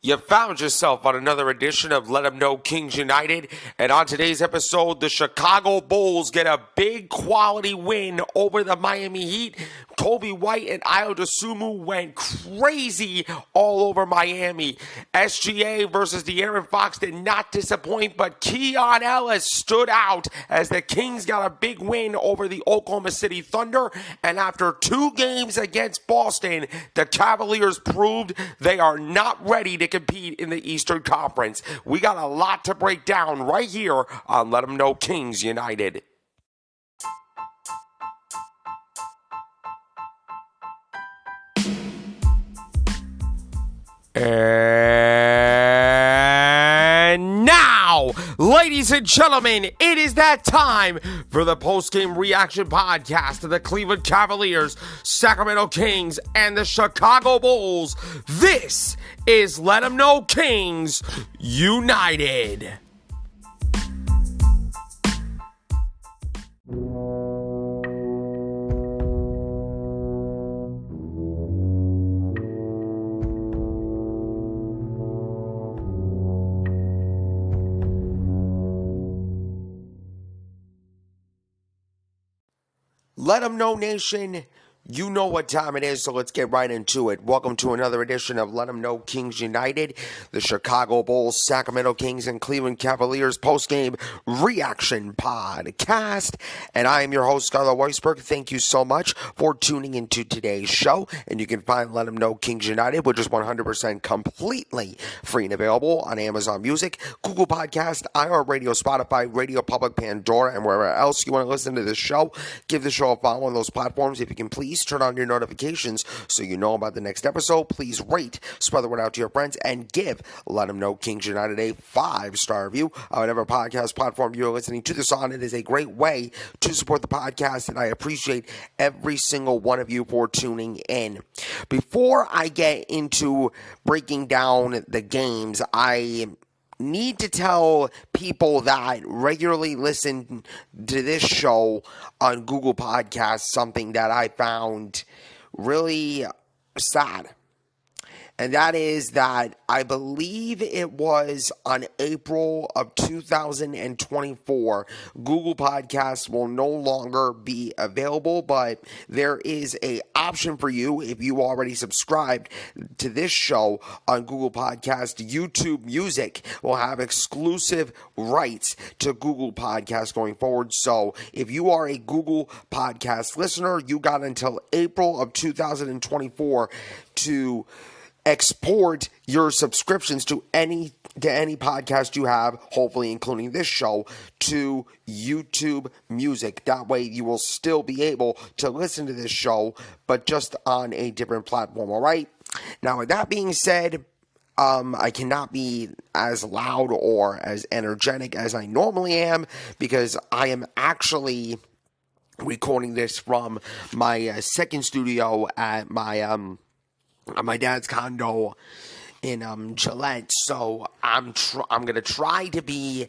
You found yourself on another edition of Let 'Em Know Kings United, and on today's episode, the Chicago Bulls get a big quality win over the Miami Heat. Kobe White and Ayo Dosunmu went crazy all over Miami. SGA versus De'Aaron Fox did not disappoint, but Keon Ellis stood out as the Kings got a big win over the Oklahoma City Thunder, and after 2 games against Boston, the Cavaliers proved they are not ready to compete in the Eastern Conference. We got a lot to break down right here on Let 'Em Know Kings United. And now, ladies and gentlemen, it is that time for the post-game reaction podcast of the Cleveland Cavaliers, Sacramento Kings, and the Chicago Bulls. This is Let 'Em Know Kings United. Let 'Em Know Nation, you know what time it is, so let's get right into it. Welcome to another edition of Let 'Em Know Kings United, the Chicago Bulls, Sacramento Kings, and Cleveland Cavaliers postgame reaction podcast. And I am your host, Skylar Weisberg. Thank you so much for tuning into today's show. And you can find Let 'Em Know Kings United, which is 100% completely free and available on Amazon Music, Google Podcast, iHeartRadio, Spotify, Radio Public, Pandora, and wherever else you want to listen to this show. Give the show a follow on those platforms if you can, please. Turn on your notifications so you know about the next episode. Please rate, spread the word out to your friends, and give Let 'Em Know Kings United a 5-star review on whatever podcast platform you're listening to this on. It is a great way to support the podcast, and I appreciate every single one of you for tuning in. Before I get into breaking down the games, I need to tell people that regularly listen to this show on Google Podcasts something that I found really sad. And that is that I believe it was on April of 2024, Google Podcasts will no longer be available, but there is an option for you if you already subscribed to this show on Google Podcasts. YouTube Music will have exclusive rights to Google Podcasts going forward. So if you are a Google Podcast listener, you got until April of 2024 to export your subscriptions to any podcast you have, hopefully including this show, to YouTube Music. That way you will still be able to listen to this show, but just on a different platform, all right? Now, with that being said, I cannot be as loud or as energetic as I normally am because I am actually recording this from my second studio at my dad's condo in Gillette, so I'm gonna try to be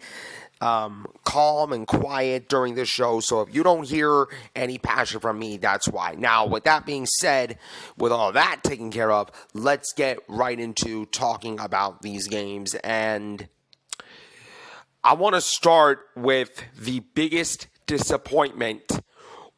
calm and quiet during this show. So if you don't hear any passion from me, that's why. Now, with that being said, with all that taken care of, let's get right into talking about these games. And I want to start with the biggest disappointment,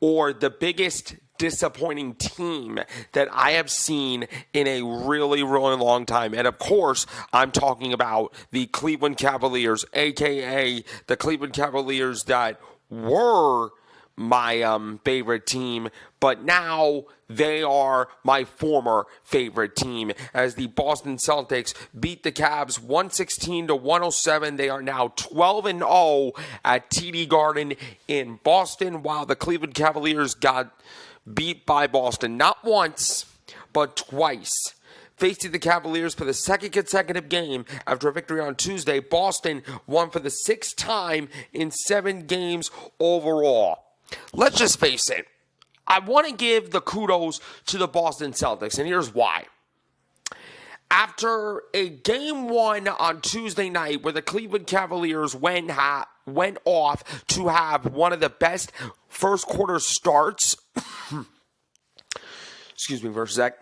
or the biggest disappointing team that I have seen in a really, really long time. And of course, I'm talking about the Cleveland Cavaliers, aka the Cleveland Cavaliers that were my favorite team, but now they are my former favorite team, as the Boston Celtics beat the Cavs 116-107. They are now 12-0 at TD Garden in Boston, while the Cleveland Cavaliers got beat by Boston not once, but twice. Facing the Cavaliers for the second consecutive game after a victory on Tuesday, Boston won for the 6th time in 7 games overall. Let's just face it. I want to give the kudos to the Boston Celtics, and here's why. After a game 1 on Tuesday night where the Cleveland Cavaliers went off to have one of the best first quarter starts, excuse me for a sec,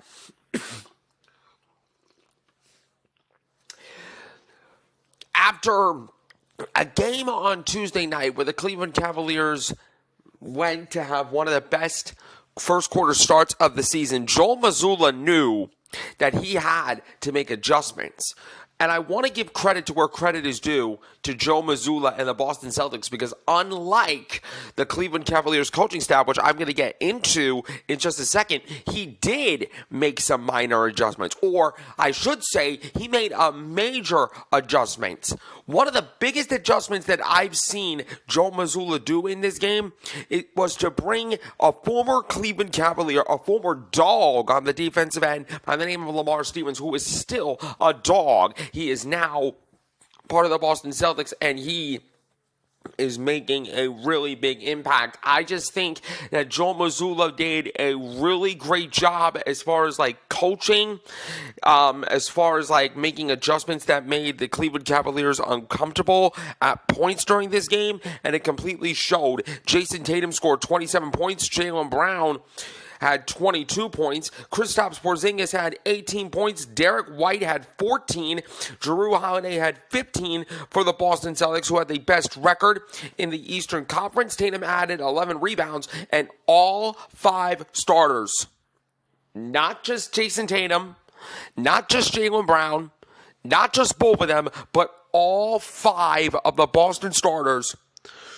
after a game on Tuesday night where the Cleveland Cavaliers went to have one of the best first quarter starts of the season, Joe Mazzulla knew that he had to make adjustments. And I want to give credit to where credit is due to Joe Mazzulla and the Boston Celtics, because unlike the Cleveland Cavaliers coaching staff, which I'm going to get into in just a second, he did make some minor adjustments. Or I should say, he made a major adjustment. One of the biggest adjustments that I've seen Joe Mazzulla do in this game, it was to bring a former Cleveland Cavalier, a former dog on the defensive end by the name of Lamar Stevens, who is still a dog. He is now part of the Boston Celtics, and he is making a really big impact. I just think that Joe Mazzulla did a really great job as far as like coaching, as far as like making adjustments that made the Cleveland Cavaliers uncomfortable at points during this game, and it completely showed. Jason Tatum scored 27 points. Jaylen Brown had 22 points. Kristaps Porzingis had 18 points. Derek White had 14. Jrue Holiday had 15 for the Boston Celtics, who had the best record in the Eastern Conference. Tatum added 11 rebounds, and all 5 starters, not just Jason Tatum, not just Jaylen Brown, not just both of them, but all 5 of the Boston starters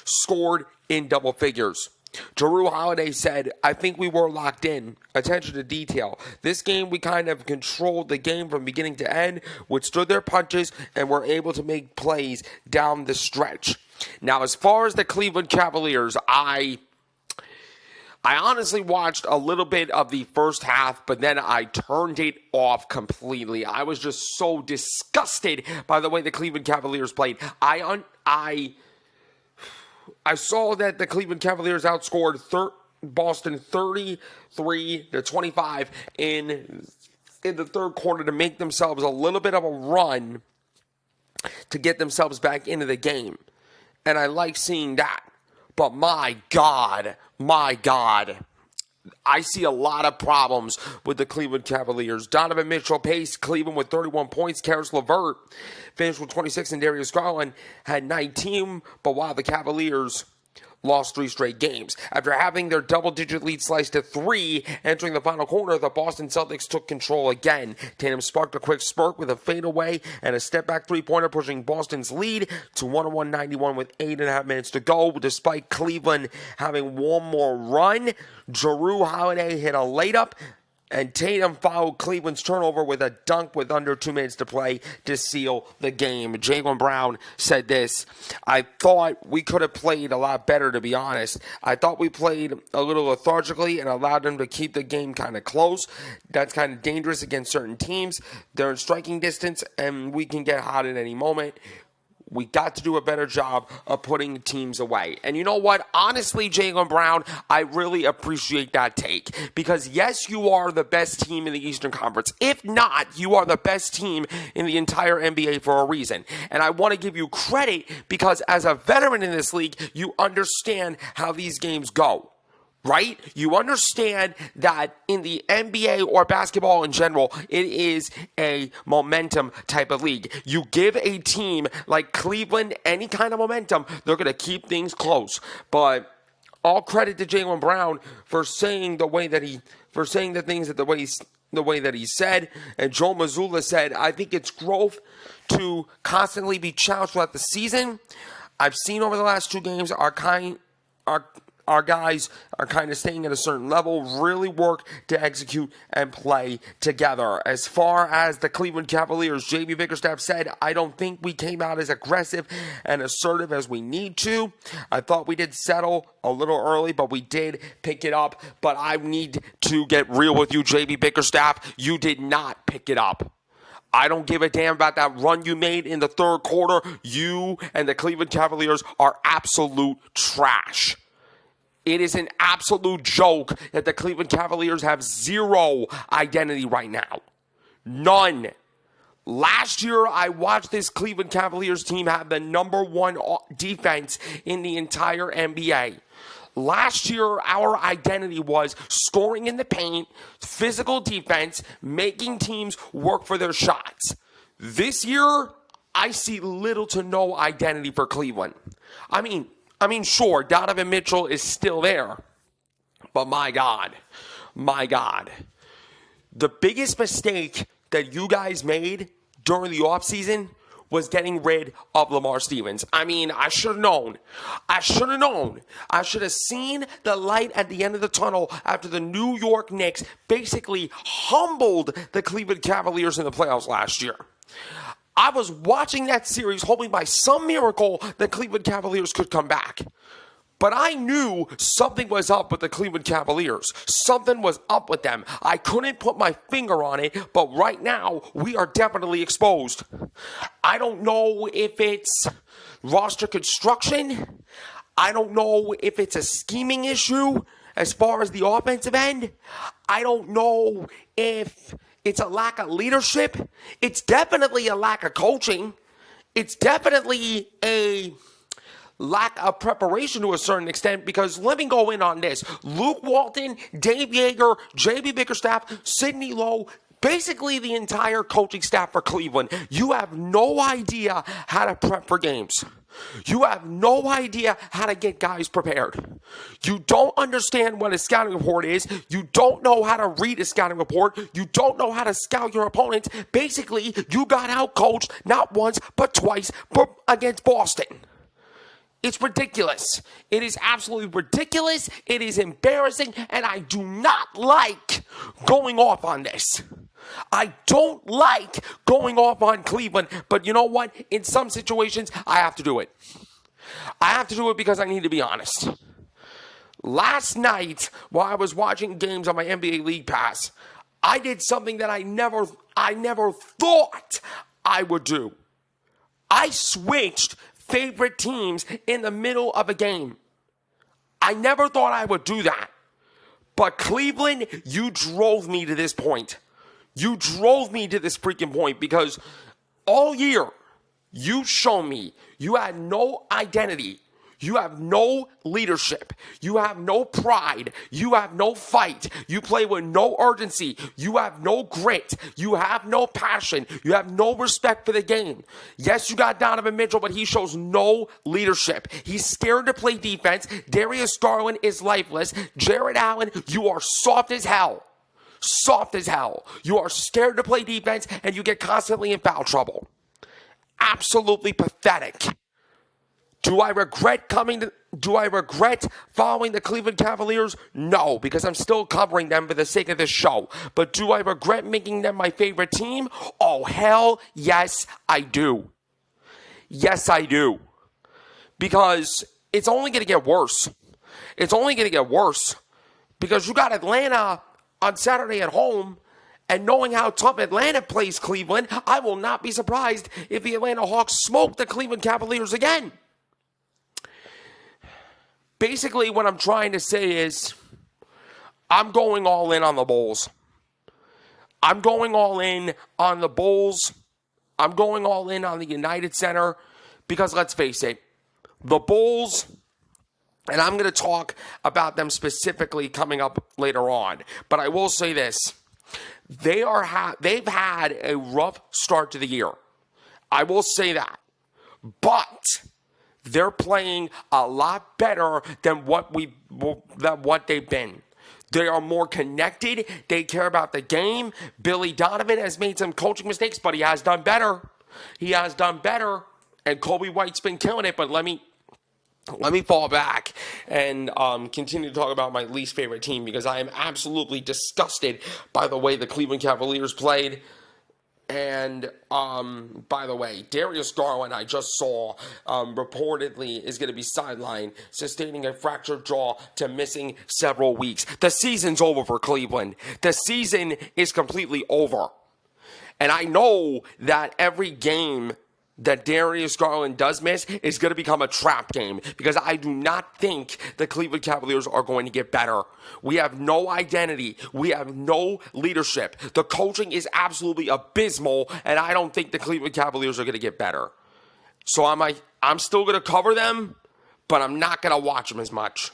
scored in double figures. Jrue Holiday said, I think we were locked in. Attention to detail. This game, we kind of controlled the game from beginning to end, withstood their punches, and were able to make plays down the stretch. Now, as far as the Cleveland Cavaliers, I honestly watched a little bit of the first half, but then I turned it off completely. I was just so disgusted by the way the Cleveland Cavaliers played. I saw that the Cleveland Cavaliers outscored Boston 33-25 in the third quarter to make themselves a little bit of a run to get themselves back into the game. And I like seeing that. But my God, I see a lot of problems with the Cleveland Cavaliers. Donovan Mitchell paced Cleveland with 31 points. Karis LeVert finished with 26, and Darius Garland had 19. But while the Cavaliers lost 3 straight games. After having their double-digit lead sliced to 3 entering the final quarter, the Boston Celtics took control again. Tatum sparked a quick spurt with a fadeaway and a step-back three-pointer, pushing Boston's lead to 101-91 with 8.5 minutes to go. Despite Cleveland having one more run, Jrue Holiday hit a layup, and Tatum followed Cleveland's turnover with a dunk with under 2 minutes to play to seal the game. Jaylen Brown said this, I thought we could have played a lot better, to be honest. I thought we played a little lethargically and allowed them to keep the game kind of close. That's kind of dangerous against certain teams. They're in striking distance, and we can get hot at any moment. We got to do a better job of putting teams away. And you know what? Honestly, Jaylen Brown, I really appreciate that take. Because yes, you are the best team in the Eastern Conference. If not, you are the best team in the entire NBA for a reason. And I want to give you credit because as a veteran in this league, you understand how these games go. Right? You understand that in the NBA or basketball in general, it is a momentum type of league. You give a team like Cleveland any kind of momentum, they're going to keep things close. But all credit to Jaylen Brown for saying the things the way that he said. And Joe Mazzulla said, I think it's growth to constantly be challenged throughout the season. I've seen over the last 2 games our guys are kind of staying at a certain level, really work to execute and play together. As far as the Cleveland Cavaliers, J.B. Bickerstaff said, I don't think we came out as aggressive and assertive as we need to. I thought we did settle a little early, but we did pick it up. But I need to get real with you, J.B. Bickerstaff. You did not pick it up. I don't give a damn about that run you made in the third quarter. You and the Cleveland Cavaliers are absolute trash. It is an absolute joke that the Cleveland Cavaliers have zero identity right now. None. Last year, I watched this Cleveland Cavaliers team have the number 1 defense in the entire NBA. Last year, our identity was scoring in the paint, physical defense, making teams work for their shots. This year, I see little to no identity for Cleveland. I mean, sure, Donovan Mitchell is still there, but my God, the biggest mistake that you guys made during the offseason was getting rid of Lamar Stevens. I mean, I should have known. I should have seen the light at the end of the tunnel after the New York Knicks basically humbled the Cleveland Cavaliers in the playoffs last year. I was watching that series hoping by some miracle the Cleveland Cavaliers could come back. But I knew something was up with the Cleveland Cavaliers. Something was up with them. I couldn't put my finger on it, but right now, we are definitely exposed. I don't know if it's roster construction. I don't know if it's a scheming issue as far as the offensive end. I don't know if it's a lack of leadership. It's definitely a lack of coaching. It's definitely a lack of preparation to a certain extent, because let me go in on this. Luke Walton, Dave Yeager, JB Bickerstaff, Sidney Lowe, basically the entire coaching staff for Cleveland. You have no idea how to prep for games. You have no idea how to get guys prepared. You don't understand what a scouting report is. You don't know how to read a scouting report. You don't know how to scout your opponents. Basically, you got out-coached not once, but twice against Boston. It's ridiculous. It is absolutely ridiculous. It is embarrassing, and I do not like going off on this. I don't like going off on Cleveland, but you know what? In some situations, I have to do it. I have to do it because I need to be honest. Last night, while I was watching games on my NBA League Pass, I did something that I never thought I would do. I switched favorite teams in the middle of a game. I never thought I would do that. But Cleveland, you drove me to this point. You drove me to this freaking point, because all year you show me you had no identity. You have no leadership. You have no pride. You have no fight. You play with no urgency. You have no grit. You have no passion. You have no respect for the game. Yes, you got Donovan Mitchell, but he shows no leadership. He's scared to play defense. Darius Garland is lifeless. Jared Allen, you are soft as hell. Soft as hell. You are scared to play defense, and you get constantly in foul trouble. Absolutely pathetic. Do I regret following the Cleveland Cavaliers? No, because I'm still covering them for the sake of this show. But do I regret making them my favorite team? Oh, hell yes, I do. Yes, I do. Because it's only going to get worse. It's only going to get worse. Because you got Atlanta on Saturday at home, and knowing how tough Atlanta plays Cleveland, I will not be surprised if the Atlanta Hawks smoke the Cleveland Cavaliers again. Basically, what I'm trying to say is, I'm going all in on the Bulls. I'm going all in on the Bulls. I'm going all in on the United Center, because let's face it, the Bulls, and I'm going to talk about them specifically coming up later on, but I will say this. They've had a rough start to the year. I will say that. But they're playing a lot better than what they've been. They are more connected. They care about the game. Billy Donovan has made some coaching mistakes, but he has done better. He has done better. And Kobe White's been killing it. But let me fall back and continue to talk about my least favorite team, because I am absolutely disgusted by the way the Cleveland Cavaliers played. And, by the way, Darius Garland, I just saw, reportedly is going to be sidelined, sustaining a fractured jaw to missing several weeks. The season's over for Cleveland. The season is completely over. And I know that every game that Darius Garland does miss is going to become a trap game, because I do not think the Cleveland Cavaliers are going to get better. We have no identity. We have no leadership. The coaching is absolutely abysmal, and I don't think the Cleveland Cavaliers are going to get better. So I'm still going to cover them, but I'm not going to watch them as much.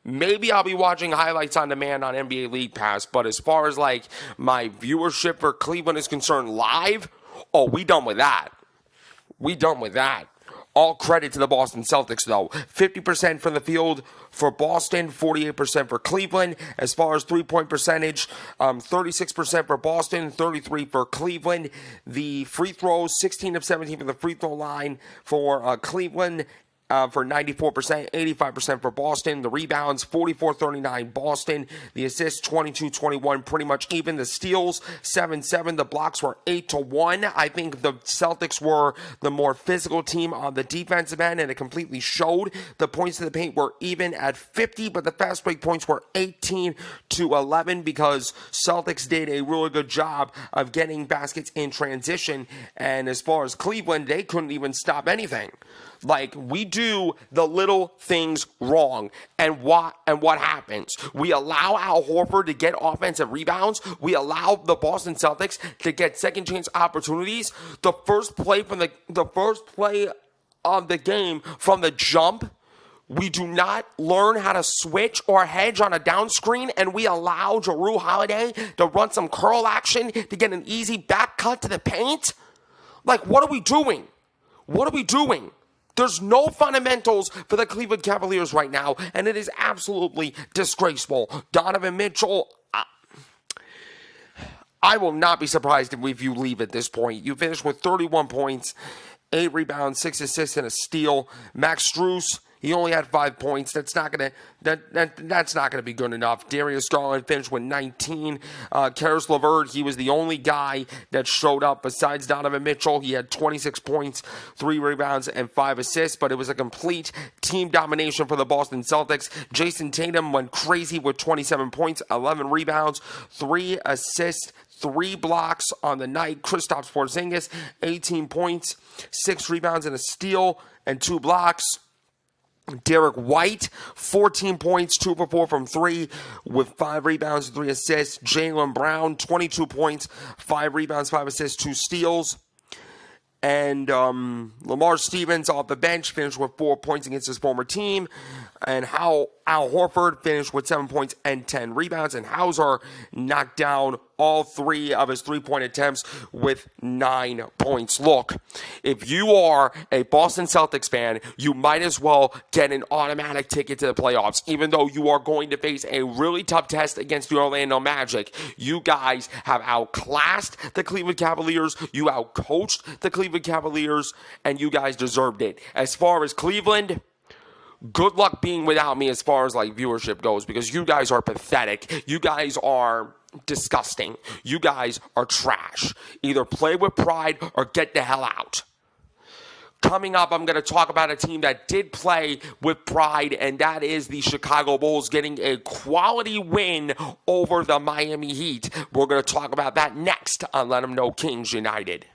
Maybe I'll be watching highlights on demand on NBA League Pass, but as far as like my viewership for Cleveland is concerned live, oh, we done with that. We done with that. All credit to the Boston Celtics, though. 50% from the field for Boston, 48% for Cleveland. As far as three-point percentage, 36% for Boston, 33% for Cleveland. The free throws, 16 of 17 from the free throw line for Cleveland. For 94%, 85% for Boston. The rebounds, 44-39 Boston. The assists, 22-21, pretty much even. The steals, 7-7. The blocks were 8-1. I think the Celtics were the more physical team on the defensive end, and it completely showed. The points to the paint were even at 50, but the fast break points were 18-11 because Celtics did a really good job of getting baskets in transition. And as far as Cleveland, they couldn't even stop anything. Like, we do the little things wrong, and what happens? We allow Al Horford to get offensive rebounds. We allow the Boston Celtics to get second chance opportunities. The first play of the game from the jump, we do not learn how to switch or hedge on a down screen, and we allow Jrue Holiday to run some curl action to get an easy back cut to the paint. Like, what are we doing? What are we doing? There's no fundamentals for the Cleveland Cavaliers right now, and it is absolutely disgraceful. Donovan Mitchell, I will not be surprised if you leave at this point. You finished with 31 points, 8 rebounds, 6 assists, and a steal. Max Strus, he only had 5 points. That's not gonna be good enough. Darius Garland finished with 19. Karis LeVert, he was the only guy that showed up besides Donovan Mitchell. He had 26 points, 3 rebounds, and 5 assists, but it was a complete team domination for the Boston Celtics. Jason Tatum went crazy with 27 points, 11 rebounds, 3 assists, 3 blocks on the night. Kristaps Porzingis, 18 points, 6 rebounds, and a steal, and 2 blocks. Derek White, 14 points, 2 for 4 from 3 with 5 rebounds, 3 assists. Jaylen Brown, 22 points, 5 rebounds, 5 assists, 2 steals. And Lamar Stevens off the bench finished with 4 points against his former team. And Al Horford finished with 7 points and 10 rebounds. And Hauser knocked down all 3 of his 3-point attempts with 9 points. Look, if you are a Boston Celtics fan, you might as well get an automatic ticket to the playoffs, even though you are going to face a really tough test against the Orlando Magic. You guys have outclassed the Cleveland Cavaliers. You outcoached the Cleveland Cavaliers, and you guys deserved it. As far as Cleveland, good luck being without me as far as like viewership goes, because you guys are pathetic. You guys are disgusting. You guys are trash. Either play with pride or get the hell out. Coming up, I'm going to talk about a team that did play with pride, and that is the Chicago Bulls getting a quality win over the Miami Heat. We're going to talk about that next on Let 'Em Know Kings United.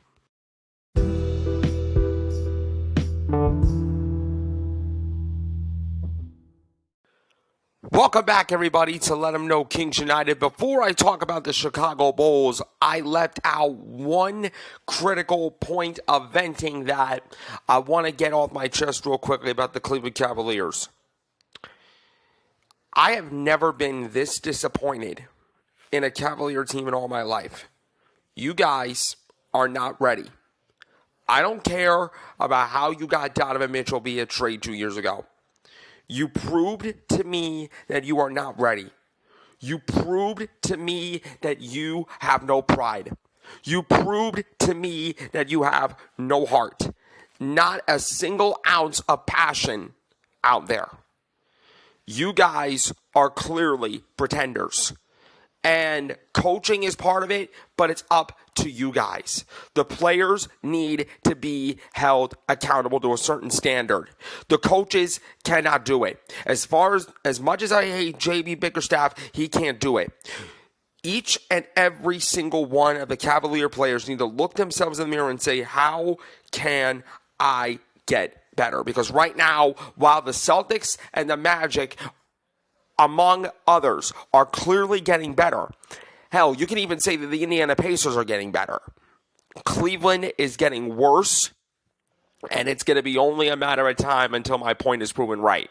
Welcome back, everybody, to Let 'Em Know Kings United. Before I talk about the Chicago Bulls, I left out one critical point of venting that I want to get off my chest real quickly about the Cleveland Cavaliers. I have never been this disappointed in a Cavalier team in all my life. You guys are not ready. I don't care about how you got Donovan Mitchell via trade 2 years ago. You proved to me that you are not ready. You proved to me that you have no pride. You proved to me that you have no heart. Not a single ounce of passion out there. You guys are clearly pretenders. And coaching is part of it, but it's up to you guys. The players need to be held accountable to a certain standard. The coaches cannot do it. As much as I hate JB Bickerstaff, he can't do it. Each and every single one of the Cavalier players need to look themselves in the mirror and say, how can I get better? Because right now, while the Celtics and the Magic, among others, are clearly getting better. Hell, you can even say that the Indiana Pacers are getting better. Cleveland is getting worse, and it's going to be only a matter of time until my point is proven right.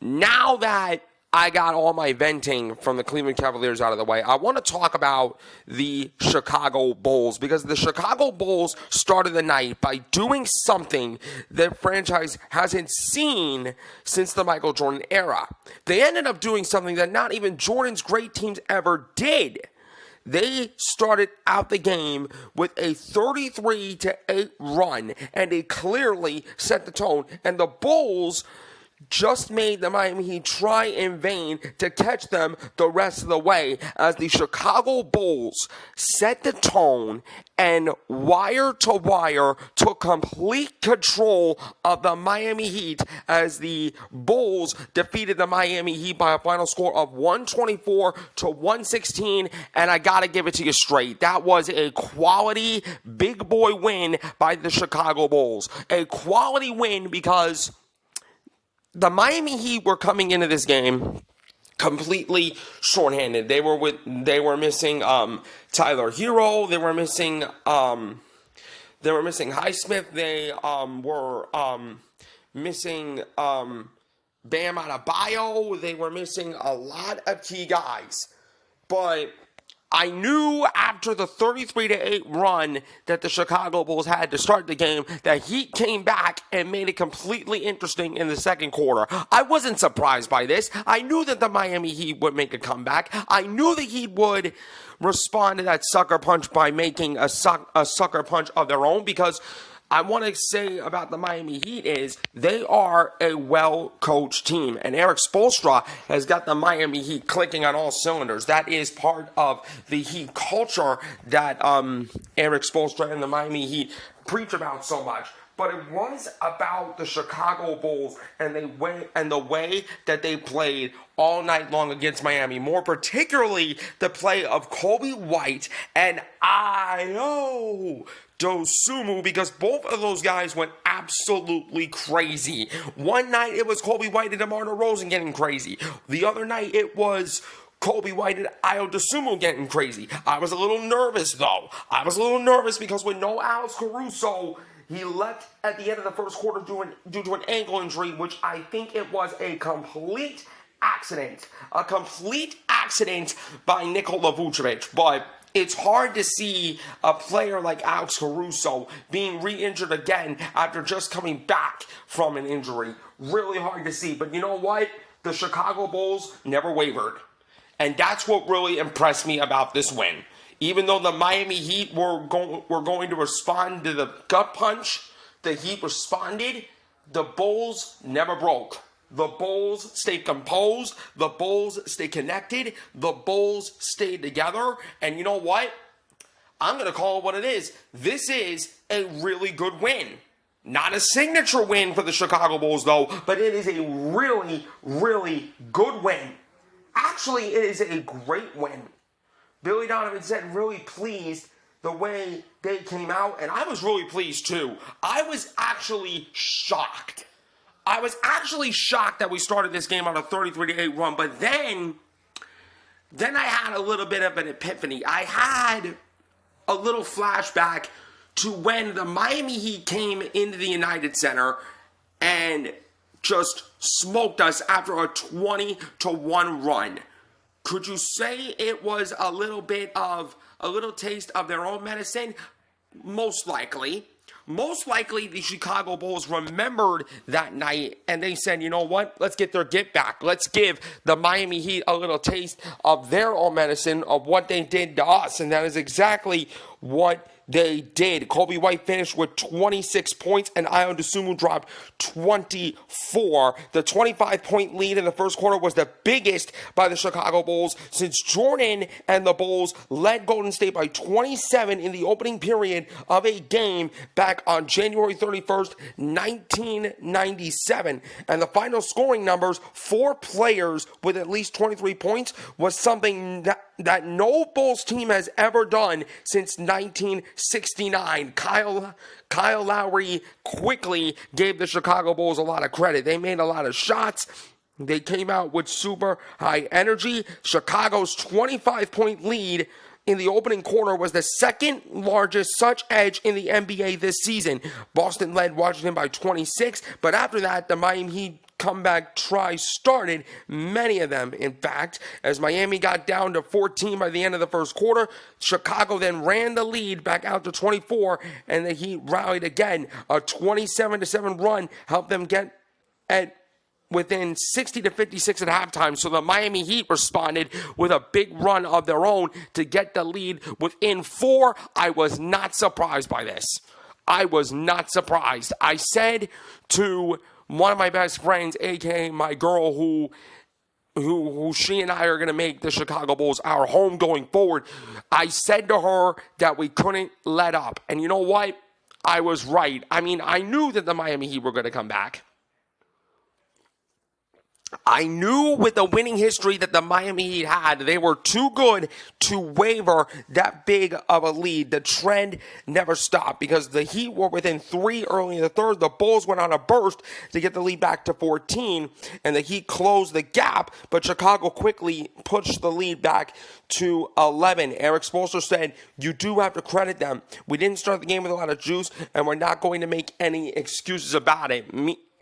Now that I got all my venting from the Cleveland Cavaliers out of the way, I want to talk about the Chicago Bulls, because the Chicago Bulls started the night by doing something that franchise hasn't seen since the Michael Jordan era. They ended up doing something that not even Jordan's great teams ever did. They started out the game with a 33-8 run, and they clearly set the tone. And the Bulls just made the Miami Heat try in vain to catch them the rest of the way, as the Chicago Bulls set the tone and wire to wire took complete control of the Miami Heat, as the Bulls defeated the Miami Heat by a final score of 124-116. And I gotta give it to you straight, that was a quality big boy win by the Chicago Bulls. A quality win because the Miami Heat were coming into this game completely shorthanded. They were missing Tyler Hero. They were missing Highsmith. They were missing Bam Adebayo. They were missing a lot of key guys. But I knew after the 33-8 run that the Chicago Bulls had to start the game that Heat came back and made it completely interesting in the second quarter. I wasn't surprised by this. I knew that the Miami Heat would make a comeback. I knew the Heat would respond to that sucker punch by making a sucker punch of their own, because I want to say about the Miami Heat is they are a well-coached team, and Erik Spoelstra has got the Miami Heat clicking on all cylinders. That is part of the Heat culture that Erik Spoelstra and the Miami Heat preach about so much. But it was about the Chicago Bulls and the way that they played all night long against Miami. More particularly, the play of Coby White and Ayo Dosunmu, because both of those guys went absolutely crazy. One night it was Coby White and DeMar DeRozan getting crazy. The other night it was Coby White and Ayo Dosunmu getting crazy. I was a little nervous though. I was a little nervous because with no Alex Caruso, he left at the end of the first quarter due to an ankle injury, which I think it was a complete accident. A complete accident by Nikola Vucevic. But it's hard to see a player like Alex Caruso being re-injured again after just coming back from an injury. Really hard to see. But you know what? The Chicago Bulls never wavered. And that's what really impressed me about this win. Even though the Miami Heat were going to respond to the gut punch, the Heat responded. The Bulls never broke. The Bulls stayed composed. The Bulls stayed connected. The Bulls stayed together. And you know what? I'm going to call it what it is. This is a really good win. Not a signature win for the Chicago Bulls, though, but it is a really, really good win. Actually, it is a great win. Billy Donovan said really pleased the way they came out, and I was really pleased too. I was actually shocked. I was actually shocked that we started this game on a 33-8 run, but then I had a little bit of an epiphany. I had a little flashback to when the Miami Heat came into the United Center and just smoked us after a 20-1 run. Could you say it was a little taste of their own medicine? Most likely. Most likely the Chicago Bulls remembered that night and they said, you know what, let's get their get back. Let's give the Miami Heat a little taste of their own medicine, of what they did to us. And that is exactly what they did. Coby White finished with 26 points and Ayo Dosunmu dropped 24. The 25-point lead in the first quarter was the biggest by the Chicago Bulls since Jordan and the Bulls led Golden State by 27 in the opening period of a game back on January 31st, 1997. And the final scoring numbers, 4 players with at least 23 points, was something that no Bulls team has ever done since 1969. Kyle Lowry quickly gave the Chicago Bulls a lot of credit. They made a lot of shots. They came out with super high energy. Chicago's 25-point lead in the opening quarter was the second largest such edge in the NBA this season. Boston led Washington by 26, but after that, the Miami Heat comeback tries started, many of them, in fact, as Miami got down to 14 by the end of the first quarter. Chicago then ran the lead back out to 24, and the Heat rallied again. A 27-7 run helped them get at within 60 to 56 at halftime. So the Miami Heat responded with a big run of their own to get the lead within 4. I was not surprised by this. I was not surprised. I said to one of my best friends, aka my girl who she and I are going to make the Chicago Bulls our home going forward, I said to her that we couldn't let up. And you know what? I was right. I mean, I knew that the Miami Heat were going to come back. I knew with the winning history that the Miami Heat had, they were too good to waver that big of a lead. The trend never stopped because the Heat were within 3 early in the third. The Bulls went on a burst to get the lead back to 14, and the Heat closed the gap, but Chicago quickly pushed the lead back to 11. Eric Spoelstra said, "You do have to credit them. We didn't start the game with a lot of juice, and we're not going to make any excuses about it."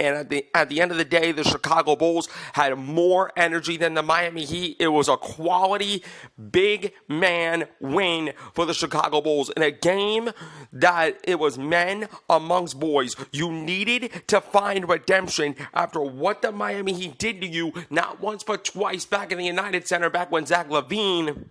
And at the end of the day, the Chicago Bulls had more energy than the Miami Heat. It was a quality, big man win for the Chicago Bulls in a game that it was men amongst boys. You needed to find redemption after what the Miami Heat did to you, not once but twice back in the United Center, back when Zach LaVine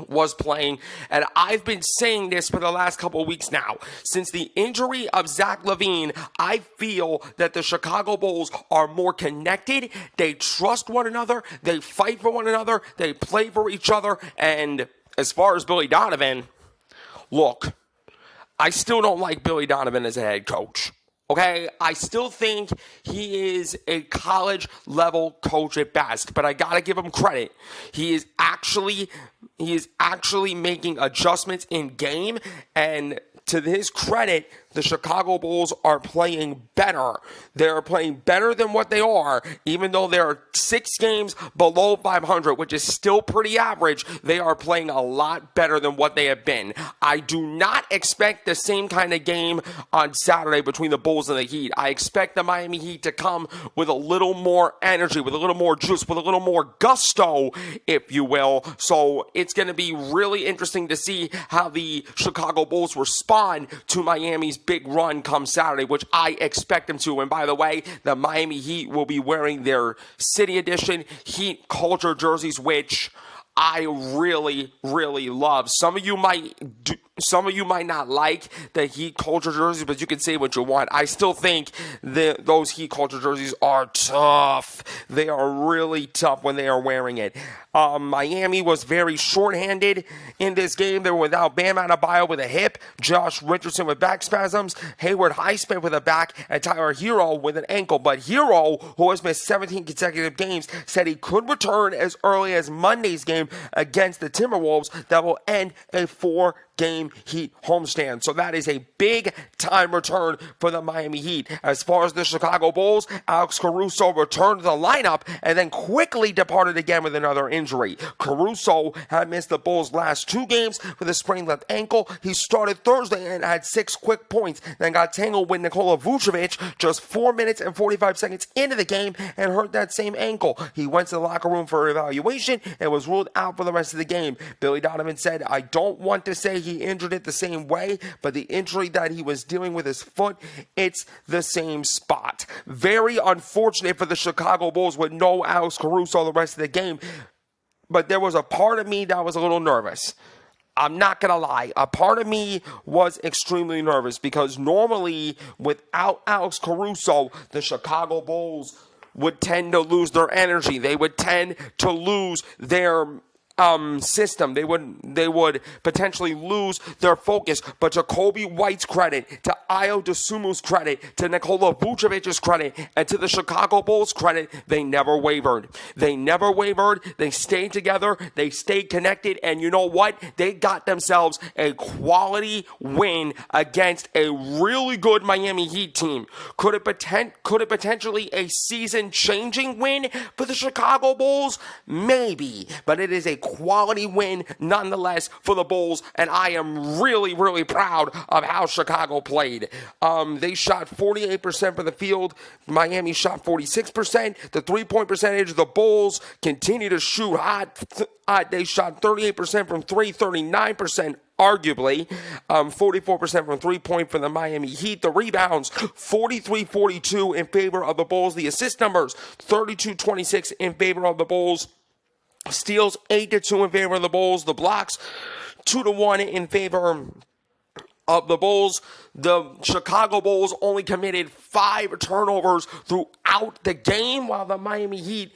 was playing. And I've been saying this for the last couple of weeks now. Since the injury of Zach LaVine, I feel that the Chicago Bulls are more connected. They trust one another. They fight for one another. They play for each other. And as far as Billy Donovan, look, I still don't like Billy Donovan as a head coach. Okay, I still think he is a college-level coach at best, but I gotta give him credit. He is actually making adjustments in game, and to his credit, the Chicago Bulls are playing better. They're playing better than what they are, even though they're 6 games below 500, which is still pretty average. They are playing a lot better than what they have been. I do not expect the same kind of game on Saturday between the Bulls and the Heat. I expect the Miami Heat to come with a little more energy, with a little more juice, with a little more gusto, if you will. So it's going to be really interesting to see how the Chicago Bulls respond to Miami's big run come Saturday, which I expect them to. And by the way, the Miami Heat will be wearing their City Edition Heat Culture jerseys, which I really, really love. Some of you might not like the Heat Culture jerseys, but you can say what you want. I still think those Heat Culture jerseys are tough. They are really tough when they are wearing it. Miami was very shorthanded in this game. They were without Bam Adebayo with a hip, Josh Richardson with back spasms, Hayward Highsmith with a back, and Tyler Hero with an ankle. But Hero, who has missed 17 consecutive games, said he could return as early as Monday's game against the Timberwolves that will end a 4-game Heat homestand. So that is a big-time return for the Miami Heat. As far as the Chicago Bulls, Alex Caruso returned to the lineup and then quickly departed again with another injury. Caruso had missed the Bulls' last 2 games with a sprained left ankle. He started Thursday and had 6 quick points, then got tangled with Nikola Vucevic just 4 minutes and 45 seconds into the game and hurt that same ankle. He went to the locker room for evaluation and was ruled out for the rest of the game. Billy Donovan said, "I don't want to say he injured it the same way, but the injury that he was dealing with his foot, it's the same spot." Very unfortunate for the Chicago Bulls with no Alex Caruso the rest of the game. But there was a part of me that was a little nervous. I'm not going to lie. A part of me was extremely nervous because normally without Alex Caruso, the Chicago Bulls would tend to lose their energy. They would tend to lose their system. They would potentially lose their focus. But to Kobe White's credit, to Ayo Dosunmu's credit, to Nikola Vucevic's credit, and to the Chicago Bulls' credit, they never wavered. They never wavered. They stayed together. They stayed connected. And you know what? They got themselves a quality win against a really good Miami Heat team. Could it potentially a season-changing win for the Chicago Bulls? Maybe. But it is a quality win nonetheless for the Bulls, and I am really, really proud of how Chicago played. They shot 48% for the field. Miami shot 46%. The three-point percentage, the Bulls continue to shoot hot. They shot 38% from three, 39% arguably, 44% from three-point for the Miami Heat. The rebounds, 43-42 in favor of the Bulls. The assist numbers, 32-26 in favor of the Bulls. Steals, 8-2 in favor of the Bulls. The blocks, 2-1 in favor of the Bulls. The Chicago Bulls only committed 5 turnovers throughout the game, while the Miami Heat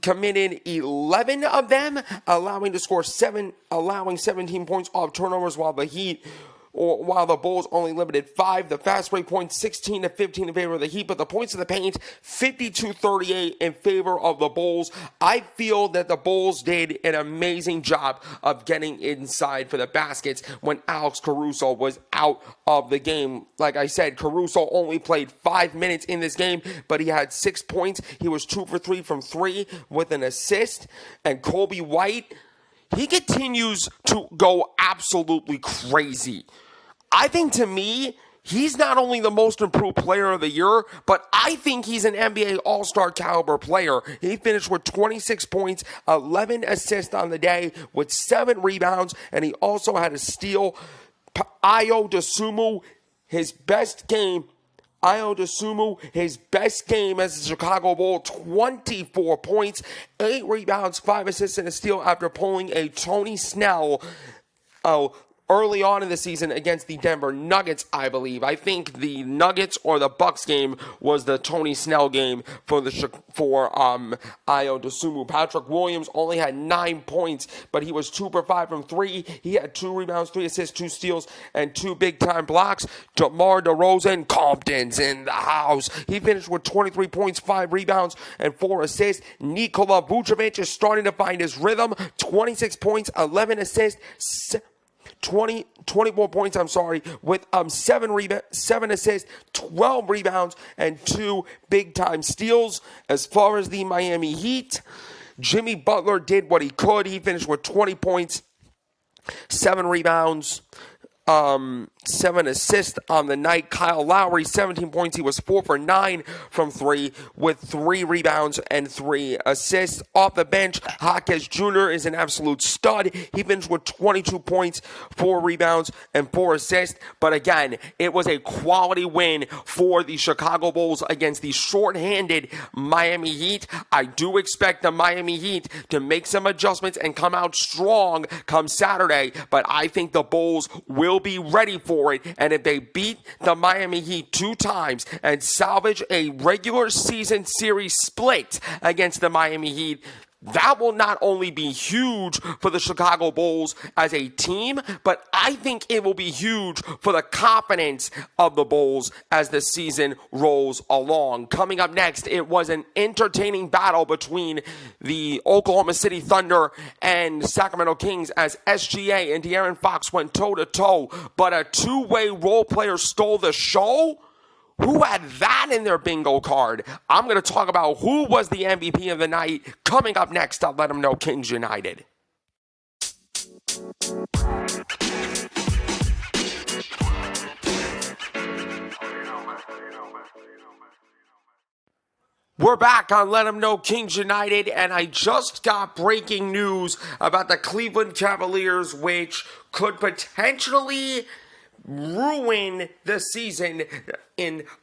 committed 11 of them, allowing 17 points off turnovers, while the Bulls only limited 5. The fast break points, 16-15 in favor of the Heat, but the points in the paint, 52-38 in favor of the Bulls. I feel that the Bulls did an amazing job of getting inside for the baskets when Alex Caruso was out of the game. Like I said, Caruso only played 5 minutes in this game, but he had 6 points. He was 2 for 3 from 3 with an assist. And Kobe White, he continues to go absolutely crazy. I think, to me, he's not only the most improved player of the year, but I think he's an NBA All-Star caliber player. He finished with 26 points, 11 assists on the day with 7 rebounds, and he also had a steal. Ayo Dosunmu, his best game as a Chicago Bull, 24 points, 8 rebounds, 5 assists, and a steal after pulling a Tony Snell early on in the season against the Denver Nuggets, I believe. I think the Nuggets or the Bucks game was the Tony Snell game for Ayo Dosunmu. Patrick Williams only had 9 points, but he was 2 for 5 from 3. He had 2 rebounds, 3 assists, 2 steals, and 2 big-time blocks. DeMar DeRozan, Compton's in the house. He finished with 23 points, 5 rebounds, and 4 assists. Nikola Vucevic is starting to find his rhythm. 26 points, 11 assists, 24 points, with 7 assists, 12 rebounds, and 2 big-time steals. As far as the Miami Heat, Jimmy Butler did what he could. He finished with 20 points, 7 rebounds, 7 assists on the night. Kyle Lowry, 17 points. He was 4 for 9 from 3 with 3 rebounds and 3 assists. Off the bench, Jaquez Jr. is an absolute stud. He finished with 22 points, 4 rebounds, and 4 assists. But again, it was a quality win for the Chicago Bulls against the shorthanded Miami Heat. I do expect the Miami Heat to make some adjustments and come out strong come Saturday, but I think the Bulls will be ready for it, and if they beat the Miami Heat 2 times and salvage a regular season series split against the Miami Heat, that will not only be huge for the Chicago Bulls as a team, but I think it will be huge for the confidence of the Bulls as the season rolls along. Coming up next, it was an entertaining battle between the Oklahoma City Thunder and Sacramento Kings as SGA and De'Aaron Fox went toe-to-toe, but a two-way role player stole the show? Who had that in their bingo card? I'm going to talk about who was the MVP of the night coming up next. I'll let them know Kings United. We're back on Let 'Em Know Kings United, and I just got breaking news about the Cleveland Cavaliers, which could potentially ruin the season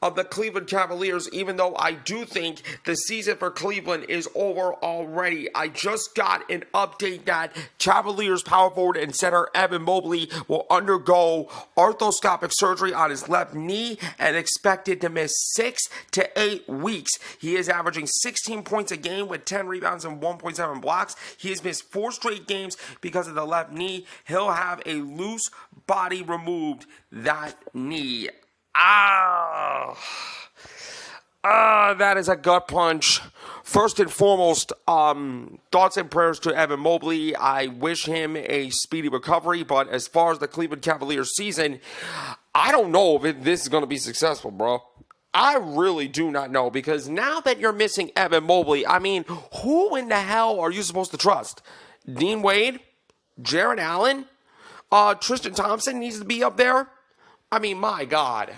of the Cleveland Cavaliers, even though I do think the season for Cleveland is over already. I just got an update that Cavaliers power forward and center Evan Mobley will undergo arthroscopic surgery on his left knee and expected to miss 6 to 8 weeks. He is averaging 16 points a game with 10 rebounds and 1.7 blocks. He has missed 4 straight games because of the left knee. He'll have a loose body removed that knee. That is a gut punch. First and foremost, thoughts and prayers to Evan Mobley. I wish him a speedy recovery, but as far as the Cleveland Cavaliers season, I don't know if this is going to be successful, bro. I really do not know, because now that you're missing Evan Mobley, I mean, who in the hell are you supposed to trust? Dean Wade, Jared Allen, Tristan Thompson needs to be up there. I mean, my God,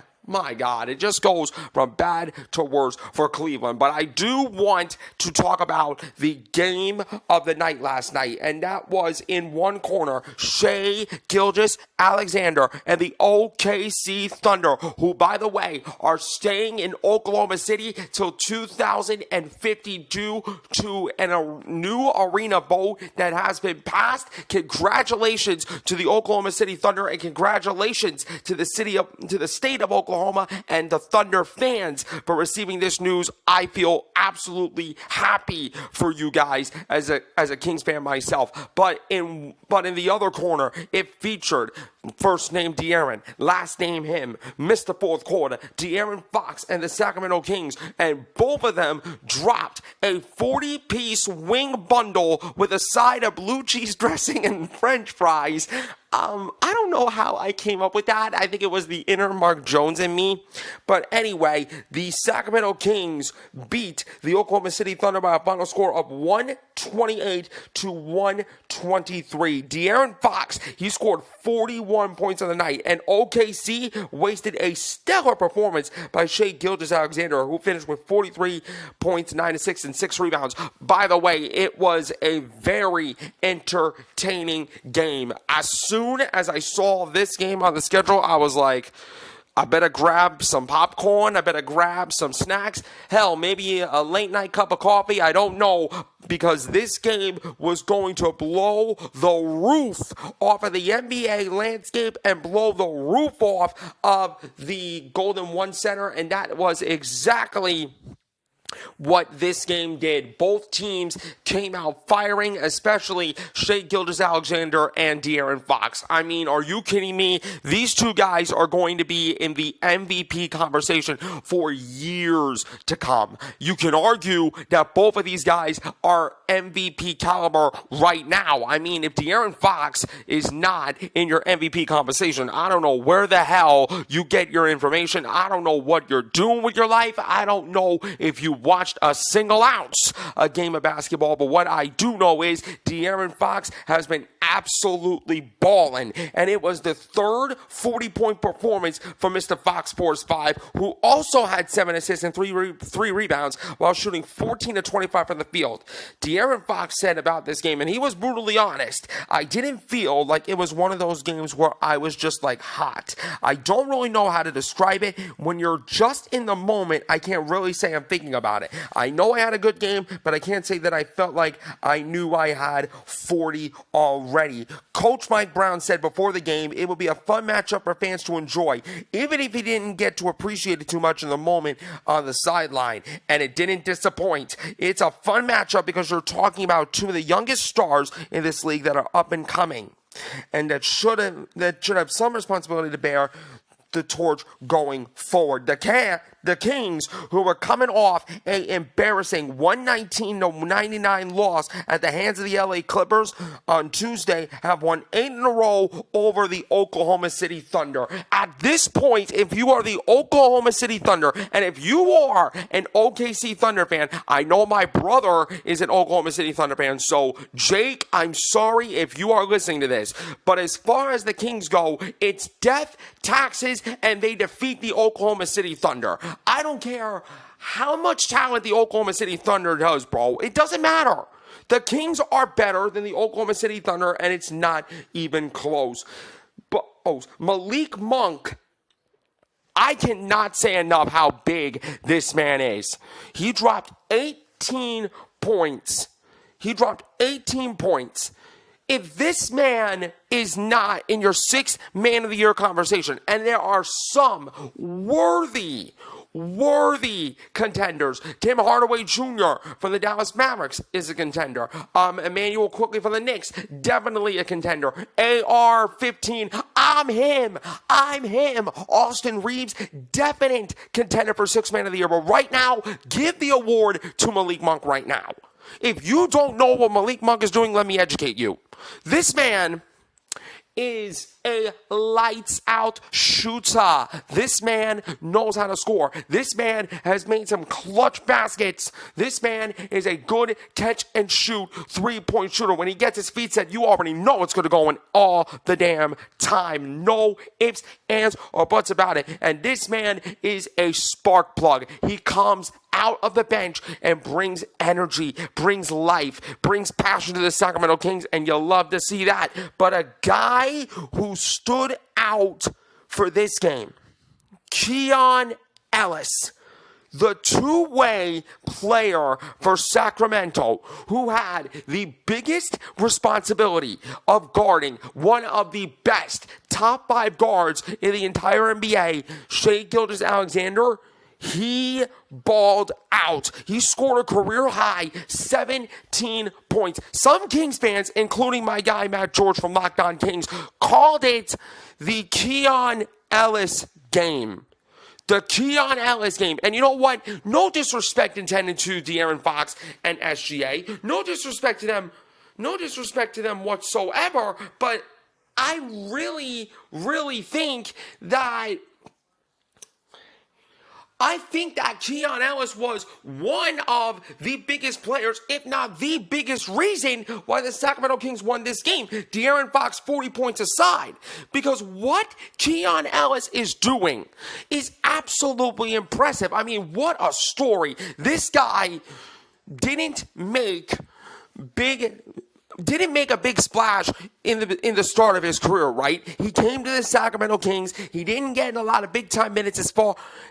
it just goes from bad to worse for Cleveland. But I do want to talk about the game of the night last night, and that was in one corner, Shai Gilgeous-Alexander and the OKC Thunder, who, by the way, are staying in Oklahoma City till 2052 to a new arena vote that has been passed. Congratulations to the Oklahoma City Thunder, and congratulations to the state of Oklahoma and the Thunder fans for receiving this news. I feel absolutely happy for you guys as a Kings fan myself. But in the other corner, it featured first name De'Aaron, last name him, missed the fourth quarter, De'Aaron Fox and the Sacramento Kings, and both of them dropped a 40-piece wing bundle with a side of blue cheese dressing and French fries. I don't know how I came up with that. I think it was the inner Mark Jones in me. But anyway, the Sacramento Kings beat the Oklahoma City Thunder by a final score of 128 to 123. De'Aaron Fox, he scored 41 points on the night, and OKC wasted a stellar performance by Shai Gilgeous-Alexander, who finished with 43 points, 9 assists, and 6 rebounds. By the way, it was a very entertaining game. As soon as I saw this game on the schedule, I was like, I better grab some popcorn. I better grab some snacks. Hell, maybe a late night cup of coffee. I don't know, because this game was going to blow the roof off of the NBA landscape and blow the roof off of the Golden One Center. And that was exactly what this game did. Both teams came out firing, especially Shai Gilgeous-Alexander and De'Aaron Fox. I mean, are you kidding me? These two guys are going to be in the MVP conversation for years to come. You can argue that both of these guys are MVP caliber right now. I mean, if De'Aaron Fox is not in your MVP conversation, I don't know where the hell you get your information. I don't know what you're doing with your life. I don't know if you watched a single ounce a game of basketball, but what I do know is De'Aaron Fox has been absolutely balling, and it was the third 40-point performance for Mr. Fox Force 5, who also had 7 assists and 3 rebounds while shooting 14 to 25 from the field. De'Aaron Fox said about this game, and he was brutally honest, I didn't feel like it was one of those games where I was just like hot. I don't really know how to describe it. When you're just in the moment, I can't really say I'm thinking about it. I know I had a good game, but I can't say that I felt like I knew I had 40 already. Coach Mike Brown said before the game it would be a fun matchup for fans to enjoy, even if he didn't get to appreciate it too much in the moment on the sideline, and it didn't disappoint. It's a fun matchup because you're talking about two of the youngest stars in this league that are up and coming, and that should have some responsibility to bear the torch going forward. The Kings, who were coming off an embarrassing 119-99 loss at the hands of the LA Clippers on Tuesday, have won 8 in a row over the Oklahoma City Thunder. At this point, if you are the Oklahoma City Thunder, and if you are an OKC Thunder fan, I know my brother is an Oklahoma City Thunder fan, so Jake, I'm sorry if you are listening to this, but as far as the Kings go, it's death, taxes, and they defeat the Oklahoma City Thunder. I don't care how much talent the Oklahoma City Thunder does, bro. It doesn't matter. The Kings are better than the Oklahoma City Thunder, and it's not even close. But Malik Monk, I cannot say enough how big this man is. He dropped 18 points. If this man is not in your 6th Man of the Year conversation, and there are some worthy contenders. Tim Hardaway Jr. from the Dallas Mavericks is a contender. Emmanuel Quickley from the Knicks, definitely a contender. AR-15, I'm him. Austin Reeves, definite contender for 6th Man of the Year. But right now, give the award to Malik Monk right now. If you don't know what Malik Monk is doing, let me educate you. This man is a lights-out shooter. This man knows how to score. This man has made some clutch baskets. This man is a good catch-and-shoot three-point shooter. When he gets his feet set, you already know it's going to go in all the damn time. No ifs, ands, or buts about it. And this man is a spark plug. He comes out of the bench and brings energy, brings life, brings passion to the Sacramento Kings, and you'll love to see that. But a guy who stood out for this game, Keon Ellis, the two-way player for Sacramento, who had the biggest responsibility of guarding one of the best top 5 guards in the entire NBA, Shai Gilgeous-Alexander. He balled out. He scored a career-high 17 points. Some Kings fans, including my guy Matt George from Locked On Kings, called it the Keon Ellis game. The Keon Ellis game. And you know what? No disrespect intended to De'Aaron Fox and SGA. No disrespect to them. No disrect to them whatsoever. But I really, really think that Keon Ellis was one of the biggest players, if not the biggest reason why the Sacramento Kings won this game. De'Aaron Fox 40 points aside. Because what Keon Ellis is doing is absolutely impressive. I mean, what a story. This guy didn't make a big splash in the start of his career, right? He came to the Sacramento Kings. He didn't get a lot of big time minutes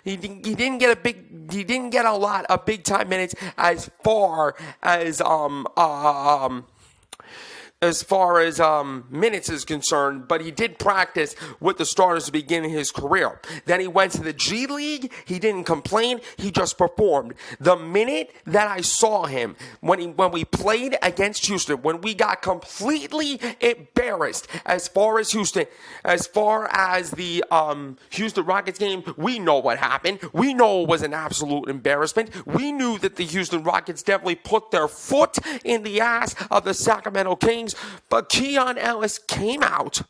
he didn't get a lot of big time minutes as far as minutes is concerned, but he did practice with the starters to begin his career. Then he went to the G League. He didn't complain. He just performed. The minute that I saw him, when we played against Houston, when we got completely embarrassed as far as the Houston Rockets game, we know what happened. We know it was an absolute embarrassment. We knew that the Houston Rockets definitely put their foot in the ass of the Sacramento Kings. But Keon Ellis came out.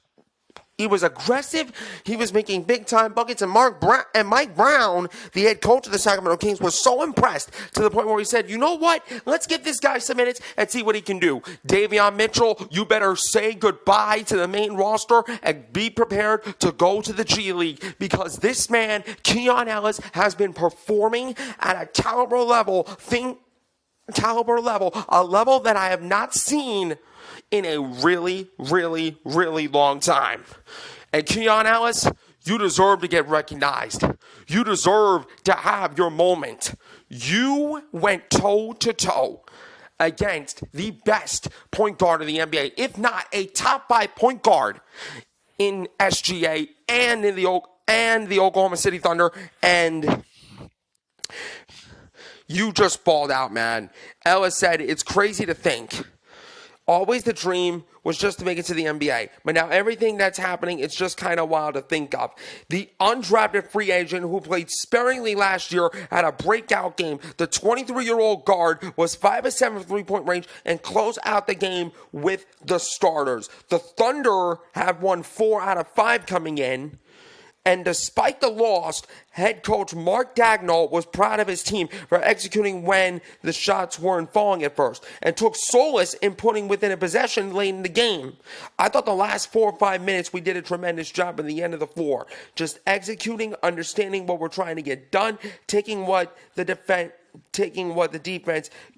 He was aggressive. He was making big-time buckets. And Mike Brown, the head coach of the Sacramento Kings, was so impressed to the point where he said, you know what? Let's give this guy some minutes and see what he can do. Davion Mitchell, you better say goodbye to the main roster and be prepared to go to the G League, because this man, Keon Ellis, has been performing at a caliber level, a level that I have not seen in a really, really, really long time. And Keon Ellis, you deserve to get recognized. You deserve to have your moment. You went toe-to-toe against the best point guard in the NBA, if not a top 5 point guard in SGA and in the Oklahoma City Thunder, and you just balled out, man. Ellis said, it's crazy to think. Always the dream was just to make it to the NBA. But now everything that's happening, it's just kind of wild to think of. The undrafted free agent who played sparingly last year had a breakout game. The 23-year-old guard was 5 of 7 from three-point range and closed out the game with the starters. The Thunder have won 4 out of 5 coming in. And despite the loss, head coach Mark Daigneault was proud of his team for executing when the shots weren't falling at first, and took solace in putting within a possession late in the game. I thought the last 4 or 5 minutes we did a tremendous job in the end of the floor. Just executing, understanding what we're trying to get done, taking what the defense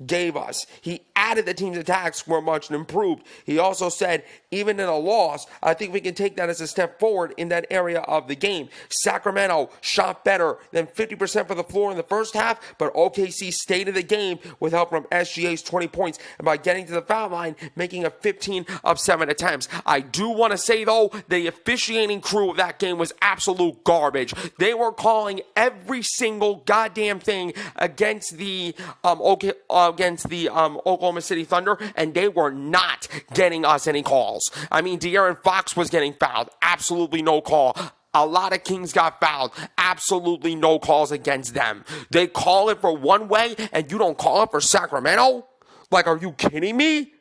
gave us. He added the team's attacks were much improved. He also said, even in a loss, I think we can take that as a step forward in that area of the game. Sacramento shot better than 50% from the floor in the first half, but OKC stayed in the game with help from SGA's 20 points, and by getting to the foul line, making a 15 of 7 attempts. I do want to say, though, the officiating crew of that game was absolute garbage. They were calling every single goddamn thing against the Oklahoma City Thunder, and they were not getting us any calls. I mean, De'Aaron Fox was getting fouled. Absolutely no call. A lot of Kings got fouled. Absolutely no calls against them. They call it for one way, and you don't call it for Sacramento? Like, are you kidding me?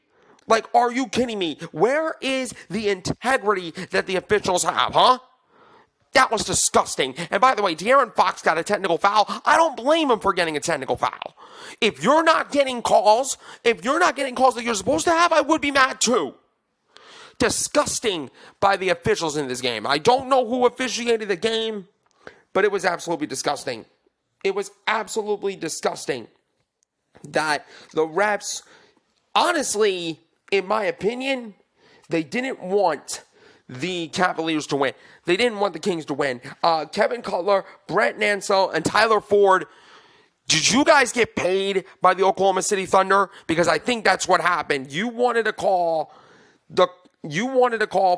Like, are you kidding me? Where is the integrity that the officials have, huh? That was disgusting. And by the way, De'Aaron Fox got a technical foul. I don't blame him for getting a technical foul. If you're not getting calls that you're supposed to have, I would be mad too. Disgusting by the officials in this game. I don't know who officiated the game, but it was absolutely disgusting. It was absolutely disgusting that the refs, honestly, in my opinion, they didn't want the Cavaliers to win. They didn't want the Kings to win. Kevin Cutler, Brent Nansel, and Tyler Ford, did you guys get paid by the Oklahoma City Thunder? Because I think that's what happened. You wanted to call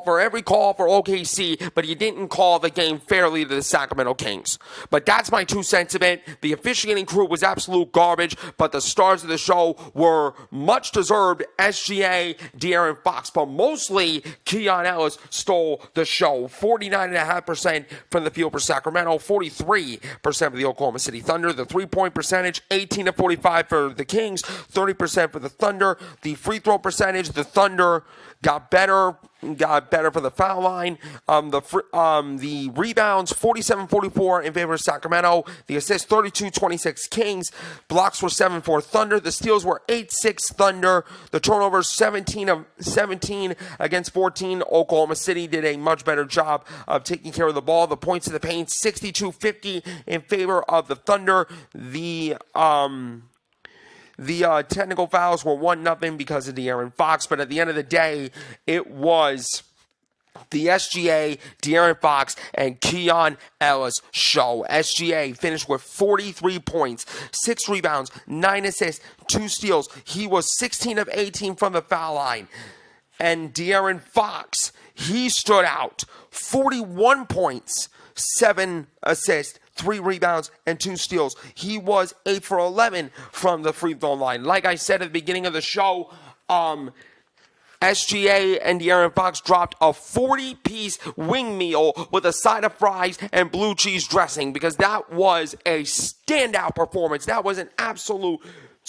for every call for OKC, but you didn't call the game fairly to the Sacramento Kings. But that's my 2 cents of it. The officiating crew was absolute garbage, but the stars of the show were much deserved. SGA, De'Aaron Fox, but mostly Keon Ellis stole the show. 49.5% from the field for Sacramento, 43% for the Oklahoma City Thunder. The three-point percentage, 18-45 for the Kings, 30% for the Thunder. The free throw percentage, the Thunder got better for the foul line. The rebounds, 47-44 in favor of Sacramento. The assists, 32-26 Kings. Blocks were 7-4 Thunder. The steals were 8-6 Thunder. The turnovers, 17 of 17 against 14. Oklahoma City did a much better job of taking care of the ball. The points in the paint, 62-50 in favor of the Thunder. The technical fouls were 1-0 because of De'Aaron Fox, but at the end of the day, it was the SGA, De'Aaron Fox, and Keon Ellis show. SGA finished with 43 points, 6 rebounds, 9 assists, 2 steals. He was 16 of 18 from the foul line. And De'Aaron Fox, he stood out. 41 points, 7 assists, 3 rebounds, and 2 steals. He was 8 for 11 from the free throw line. Like I said at the beginning of the show, SGA and De'Aaron Fox dropped a 40-piece wing meal with a side of fries and blue cheese dressing because that was a standout performance. That was an absolute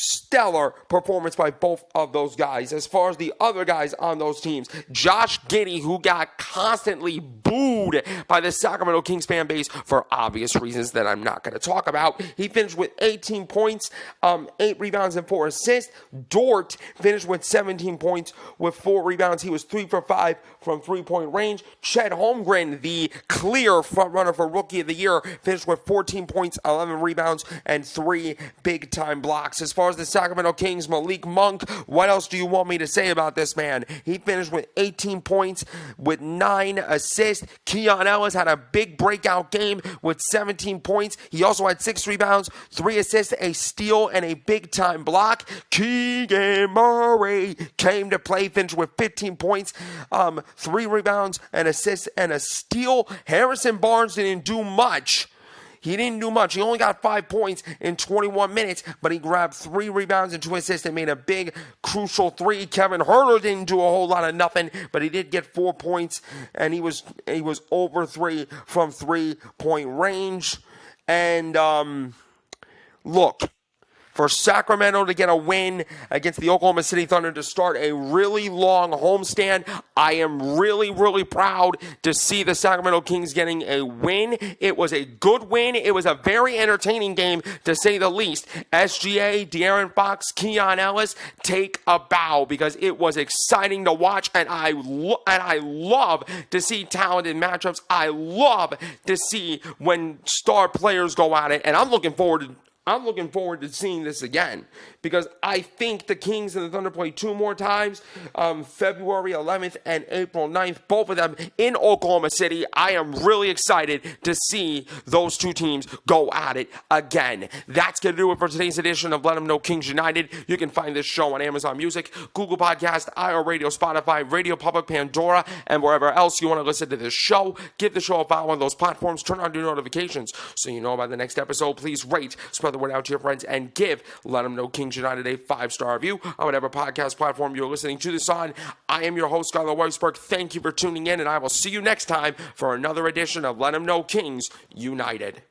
stellar performance by both of those guys. As far as the other guys on those teams, Josh Giddey, who got constantly booed by the Sacramento Kings fan base for obvious reasons that I'm not going to talk about, he finished with 18 points, 8 rebounds, and 4 assists. Dort finished with 17 points with 4 rebounds. He was 3 for 5 from three-point range. Chet Holmgren, the clear frontrunner for Rookie of the Year, finished with 14 points, 11 rebounds, and 3 big-time blocks. As far as the Sacramento Kings, Malik Monk, what else do you want me to say about this man? He finished with 18 points with 9 assists. Keon Ellis had a big breakout game with 17 points. He also had 6 rebounds, 3 assists, a steal, and a big-time block. Keegan Murray came to play, finished with 15 points, 3 rebounds, an assist, and a steal. Harrison Barnes didn't do much. He only got 5 points in 21 minutes, but he grabbed 3 rebounds and 2 assists and made a big, crucial 3. Kevin Huerter didn't do a whole lot of nothing, but he did get 4 points, and he was over 3 from three-point range. And look, for Sacramento to get a win against the Oklahoma City Thunder to start a really long homestand, I am really, really proud to see the Sacramento Kings getting a win. It was a good win. It was a very entertaining game, to say the least. SGA, De'Aaron Fox, Keon Ellis, take a bow because it was exciting to watch, and I love to see talented matchups. I love to see when star players go at it, and I'm looking forward to seeing this again because I think the Kings and the Thunder play 2 more times, February 11th and April 9th, both of them in Oklahoma City. I am really excited to see those 2 teams go at it again. That's going to do it for today's edition of Let 'Em Know Kings United. You can find this show on Amazon Music, Google Podcast, iHeartRadio, Spotify, Radio Public, Pandora, and wherever else you want to listen to this show. Give the show a follow on those platforms. Turn on your notifications so you know about the next episode. Please rate, spread the word out to your friends, and give Let 'Em Know Kings United a 5-star review on whatever podcast platform you're listening to this on. I am your host, Skylar Weisberg. Thank you for tuning in, and I will see you next time for another edition of Let 'Em Know Kings United.